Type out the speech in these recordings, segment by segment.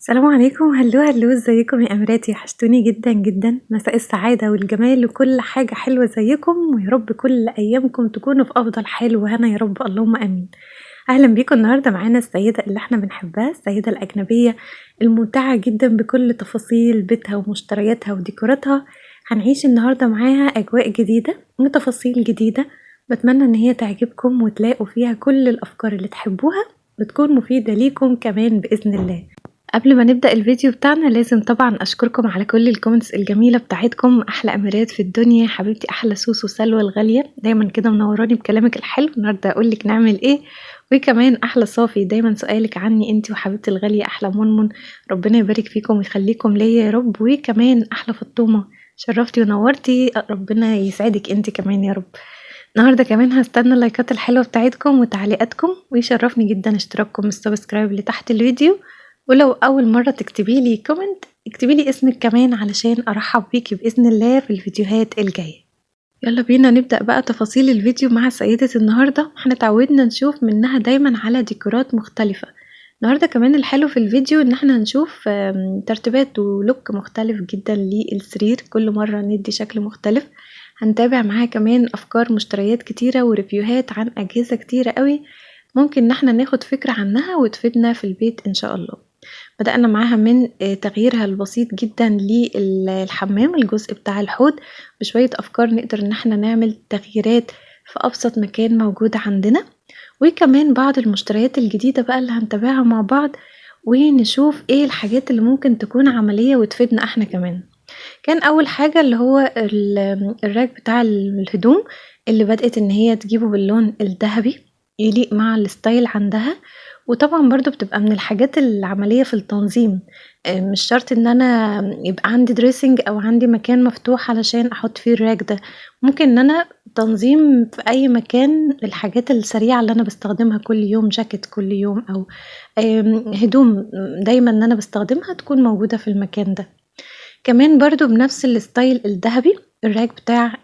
السلام عليكم. هلو ازيكم يا امراتي؟ وحشتوني جدا جدا. مساء السعاده والجمال وكل حاجه حلوه زيكم، ويا رب كل ايامكم تكونوا في افضل حال وهنا يا رب، اللهم امين. اهلا بيكم. النهارده معانا السيده اللي احنا بنحبها، السيده الاجنبيه الممتعه جدا بكل تفاصيل بيتها ومشترياتها وديكوراتها. هنعيش النهارده معاها اجواء جديده وتفاصيل جديده. بتمنى ان هي تعجبكم وتلاقوا فيها كل الافكار اللي تحبوها وتكون مفيده ليكم كمان باذن الله. قبل ما نبدأ الفيديو بتاعنا لازم طبعا أشكركم على كل الكومنتس الجميلة بتاعتكم. أحلى أميرات في الدنيا، حبيبتي أحلى سوسو سلوى الغالية، دايما كده منوراني بكلامك الحلو. النهاردة أقولك نعمل إيه. وكمان أحلى صافي، دايما سؤالك عني أنتي وحبيبتي الغالية أحلى منمن. ربنا يبارك فيكم ويخليكم ليا يا رب. وكمان أحلى فطومة، شرفتي ونورتي، ربنا يسعدك أنتي كمان يا رب. النهارده كمان هستنى اللايكات الحلوة بتاعتكم وتعليقاتكم، ويشرفني جدا اشتراككم والسبسكرايب اللي تحت الفيديو. ولو أول مرة تكتبي لي كومنت اكتبي لي اسمك كمان علشان أرحب بيكي بإذن الله في الفيديوهات الجاية. يلا بينا نبدأ بقى تفاصيل الفيديو مع سيدة النهاردة. احنا تعودنا نشوف منها دايما على ديكورات مختلفة. النهاردة كمان الحلو في الفيديو ان احنا نشوف ترتيبات ولوك مختلف جدا للسرير، كل مرة ندي شكل مختلف. هنتابع معاها كمان أفكار مشتريات كتيرة وريفيوهات عن أجهزة كتيرة قوي، ممكن ان احنا ناخد فكرة عنها وتفيدنا في البيت ان شاء الله. بدأنا معاها من تغييرها البسيط جدا للحمام، الجزء بتاع الحوض، بشوية أفكار نقدر إن احنا نعمل تغييرات في أبسط مكان موجود عندنا. وكمان بعض المشتريات الجديدة بقى اللي هنتابعها مع بعض، ونشوف ايه الحاجات اللي ممكن تكون عملية وتفيدنا احنا كمان. كان أول حاجة اللي هو الراك بتاع الهدوم، اللي بدأت إن هي تجيبه باللون الذهبي يليق مع الستايل عندها. وطبعا برضو بتبقى من الحاجات العملية في التنظيم. مش شرط ان انا يبقى عندي دريسنج او عندي مكان مفتوح علشان احط فيه الراك ده. ممكن ان انا تنظيم في اي مكان للحاجات السريعة اللي انا بستخدمها كل يوم، جاكيت كل يوم او هدوم دايما ان انا بستخدمها تكون موجودة في المكان ده. كمان برضو بنفس الستايل الذهبي، الراك بتاع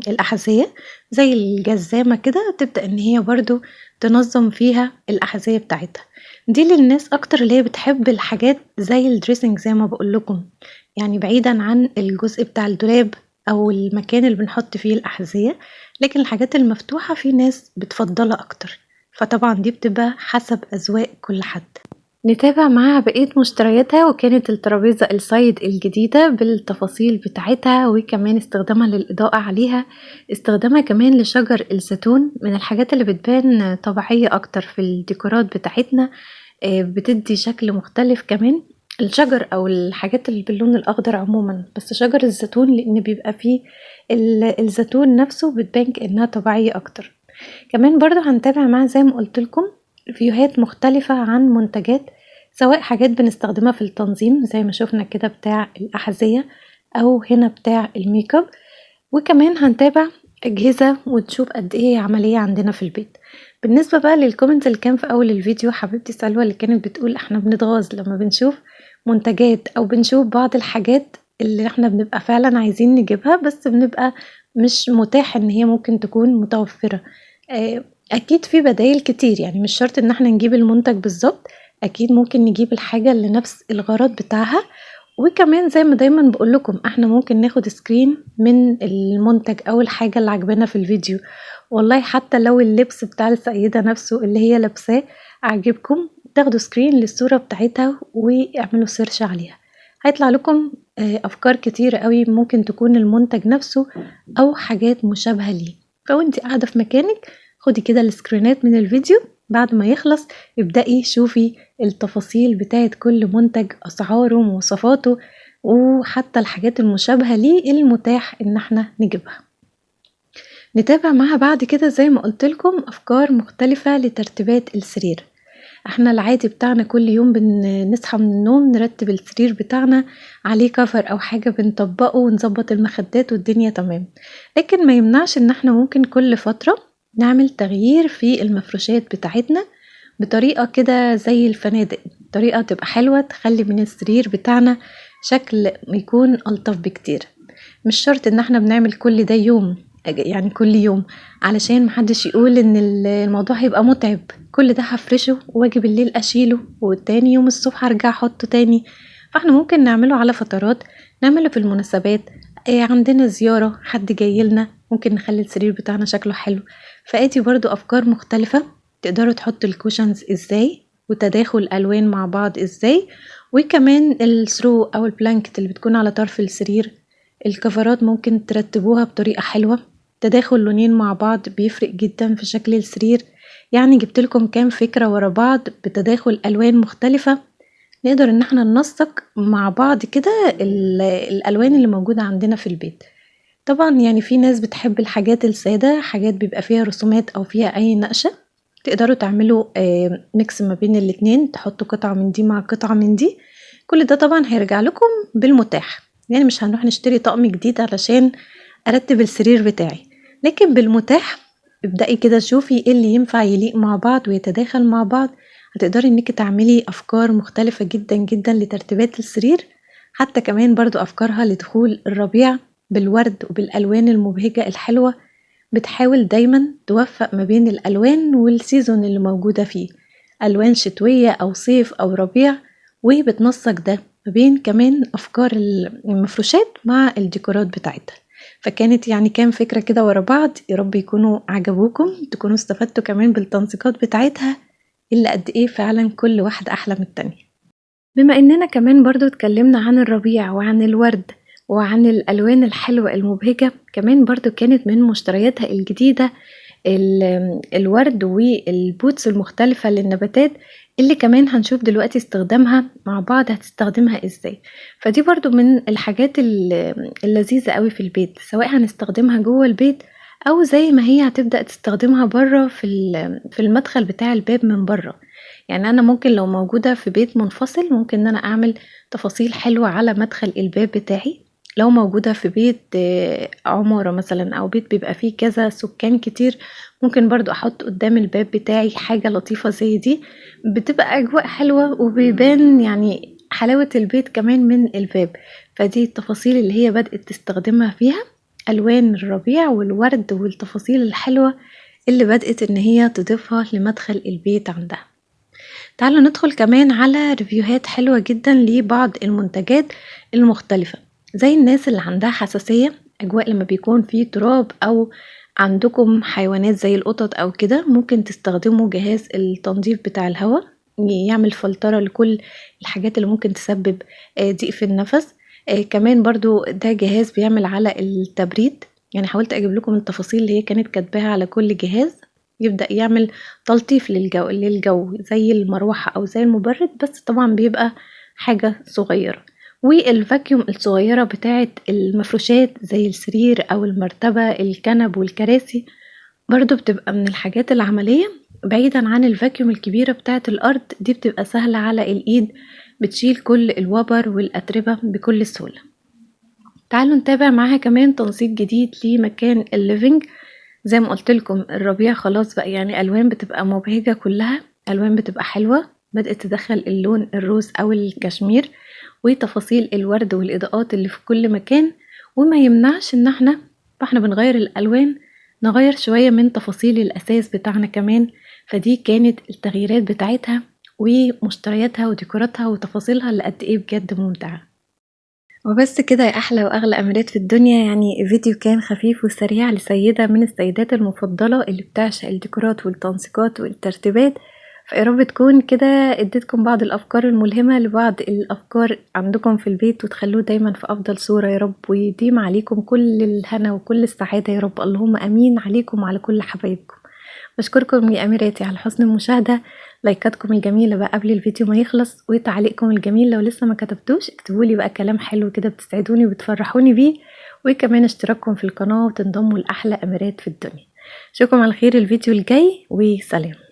الأحذية زي الجزامة كده، تبدأ ان هي برضو تنظم فيها الأحذية بتاعتها. دي للناس اكتر اللي هي بتحب الحاجات زي الدريسنج زي ما بقول لكم، يعني بعيدا عن الجزء بتاع الدولاب او المكان اللي بنحط فيه الأحذية. لكن الحاجات المفتوحة في ناس بتفضلها اكتر، فطبعا دي بتبقى حسب أذواق كل حد. نتابع معاها بقية مشترياتها، وكانت الترابيزة السايد الجديدة بالتفاصيل بتاعتها وكمان استخدامها للإضاءة عليها. استخدامها كمان لشجر الزيتون، من الحاجات اللي بتبان طبيعية أكتر في الديكورات بتاعتنا، بتدي شكل مختلف. كمان الشجر أو الحاجات اللي باللون الأخضر عموما، بس شجر الزيتون لأن بيبقى فيه الزيتون نفسه بتبان كأنها طبيعية أكتر. كمان برضو هنتابع معاها زي ما قلت لكم فيديوهات مختلفة عن منتجات، سواء حاجات بنستخدمها في التنظيم زي ما شفنا كده بتاع الأحذية، أو هنا بتاع الميك اب. وكمان هنتابع أجهزة ونشوف قد إيه عملية عندنا في البيت. بالنسبة بقى للكومنت اللي كان في أول الفيديو، حبيبتي سلوى اللي كانت بتقول إحنا بنتغاظ لما بنشوف منتجات أو بنشوف بعض الحاجات اللي إحنا بنبقى فعلا عايزين نجيبها، بس بنبقى مش متاح إن هي ممكن تكون متوفرة. أكيد في بدايل كتير، يعني مش شرط إن احنا نجيب المنتج بالظبط، أكيد ممكن نجيب الحاجة اللي نفس الغرض بتاعها. وكمان زي ما دايما بقولكم احنا ممكن ناخد سكرين من المنتج أو الحاجة اللي عجبنا في الفيديو. والله حتى لو اللبس بتاع السيدة نفسه اللي هي لابساه عجبكم، تاخدوا سكرين للصورة بتاعتها واعملوا سيرش عليها، هيطلع لكم أفكار كتيرة قوي ممكن تكون المنتج نفسه أو حاجات مشابهة ليه. فوانتي قاعدة في مكانك خدي كده السكرينات من الفيديو، بعد ما يخلص ابدأي شوفي التفاصيل بتاعت كل منتج، أسعاره ومواصفاته، وحتى الحاجات المشابهة ليه المتاح ان احنا نجيبها. نتابع معها بعد كده زي ما قلتلكم أفكار مختلفة لترتيبات السرير. احنا العادي بتاعنا كل يوم بنصحى من النوم نرتب السرير بتاعنا عليه كفر او حاجة بنطبقه ونظبط المخدات والدنيا تمام. لكن ما يمنعش ان احنا ممكن كل فترة نعمل تغيير في المفروشات بتاعتنا بطريقة كده زي الفنادق، طريقة تبقى حلوة تخلي من السرير بتاعنا شكل يكون ألطف بكتير. مش شرط ان احنا بنعمل كل ده يوم يعني كل يوم، علشان محدش يقول ان الموضوع هيبقى متعب. كل ده هفرشه واجي بالليل اشيله، والتاني يوم الصبح ارجع احطه تاني. فاحنا ممكن نعمله على فترات، نعمله في المناسبات، عندنا زيارة حد جايلنا ممكن نخلي السرير بتاعنا شكله حلو. فادي برضو افكار مختلفة. تقدروا تحطوا الكوشنز ازاي، وتداخل الالوان مع بعض ازاي، وكمان الثرو او البلانكت اللي بتكون على طرف السرير. الكفرات ممكن ترتبوها بطريقة حلوة، تداخل لونين مع بعض بيفرق جدا في شكل السرير. يعني جبت لكم كام فكرة ورا بعض بتداخل ألوان مختلفة، نقدر ان احنا ننسق مع بعض كده الألوان اللي موجودة عندنا في البيت. طبعا يعني في ناس بتحب الحاجات السادة، حاجات بيبقى فيها رسومات أو فيها أي نقشة. تقدروا تعملوا ميكس ما بين الاتنين، تحطوا قطعة من دي مع قطعة من دي. كل ده طبعا هيرجع لكم بالمتاح، يعني مش هنروح نشتري طقم جديد علشان ارتب السرير بتاعي، لكن بالمتاح ابدأي كده شوفي ايه اللي ينفع يليق مع بعض ويتداخل مع بعض. هتقدري انك تعملي افكار مختلفة جدا جدا لترتيبات السرير، حتى كمان برضو افكارها لدخول الربيع بالورد وبالالوان المبهجة الحلوة. بتحاول دايما توفق ما بين الالوان والسيزون اللي موجودة فيه، الوان شتوية او صيف او ربيع، وبتنسق ده ما بين كمان افكار المفروشات مع الديكورات بتاعتها. فكانت يعني كام فكرة كده ورا بعض، يا رب يكونوا عجبوكم، تكونوا استفدتوا كمان بالتنسيقات بتاعتها اللي قد ايه فعلا كل واحدة احلى من التانية. بما اننا كمان برضو اتكلمنا عن الربيع وعن الورد وعن الالوان الحلوة المبهجة، كمان برضو كانت من مشترياتها الجديدة الورد والبوتس المختلفة للنباتات، اللي كمان هنشوف دلوقتي استخدامها مع بعض، هتستخدمها ازاي. فدي برضو من الحاجات اللذيذة قوي في البيت، سواء هنستخدمها جوه البيت او زي ما هي هتبدأ تستخدمها بره في المدخل بتاع الباب من بره. يعني انا ممكن لو موجودة في بيت منفصل ممكن ان انا اعمل تفاصيل حلوة على مدخل الباب بتاعي. لو موجودة في بيت عمارة مثلا او بيت بيبقى فيه كذا سكان كتير، ممكن برضو احط قدام الباب بتاعي حاجة لطيفة زي دي، بتبقى اجواء حلوة وبيبان يعني حلاوة البيت كمان من الباب. فدي التفاصيل اللي هي بدأت تستخدمها فيها، الوان الربيع والورد والتفاصيل الحلوة اللي بدأت ان هي تضيفها لمدخل البيت عندها. تعالوا ندخل كمان على ريفيوهات حلوة جدا لبعض المنتجات المختلفة. زي الناس اللي عندها حساسية أجواء لما بيكون فيه تراب، أو عندكم حيوانات زي القطط أو كده، ممكن تستخدموا جهاز التنظيف بتاع الهواء يعمل فلترة لكل الحاجات اللي ممكن تسبب ضيق في النفس. كمان برضو ده جهاز بيعمل على التبريد، يعني حاولت أجيب لكم التفاصيل اللي هي كانت كاتباها على كل جهاز. يبدأ يعمل تلطيف للجو زي المروحة أو زي المبرد، بس طبعا بيبقى حاجة صغيرة. والفاكيوم الصغيرة بتاعة المفروشات زي السرير أو المرتبة الكنب والكراسي، برضو بتبقى من الحاجات العملية، بعيدا عن الفاكيوم الكبيرة بتاعة الأرض. دي بتبقى سهلة على الإيد، بتشيل كل الوبر والأتربة بكل سهولة. تعالوا نتابع معاها كمان تنسيق جديد لمكان الليفينج. زي ما قلت لكم الربيع خلاص بقى، يعني الوان بتبقى مبهجة، كلها الوان بتبقى حلوة، بدأت تدخل اللون الروز او الكشمير وتفاصيل الورد والاضاءات اللي في كل مكان. وما يمنعش ان احنا بنغير الالوان، نغير شوية من تفاصيل الاساس بتاعنا كمان. فدي كانت التغييرات بتاعتها ومشترياتها وديكوراتها وتفاصيلها اللي قد ايه بجد ممتعة. وبس كده يا أحلى وأغلى أميرات في الدنيا، يعني فيديو كان خفيف وسريع لسيدة من السيدات المفضلة اللي بتعشق الديكورات والتنسيقات والترتيبات. فيا رب تكون كده اديتكم بعض الأفكار الملهمة لبعض الأفكار عندكم في البيت، وتخلوه دايما في أفضل صورة يا رب، ويديم عليكم كل الهنا وكل السعادة يا رب. اللهم أمين عليكم وعلى كل حبايبكم. بشكركم يا أميراتي على حسن المشاهدة، لايكاتكم الجميلة بقى قبل الفيديو ما يخلص، وتعليقكم الجميل لو لسه ما كتبتوش اكتبولي بقى كلام حلو كده بتسعدوني وبتفرحوني بيه، وكمان اشتراككم في القناة وتنضموا لأحلى أميرات في الدنيا. اشوفكم على خير الفيديو الجاي، وسلام.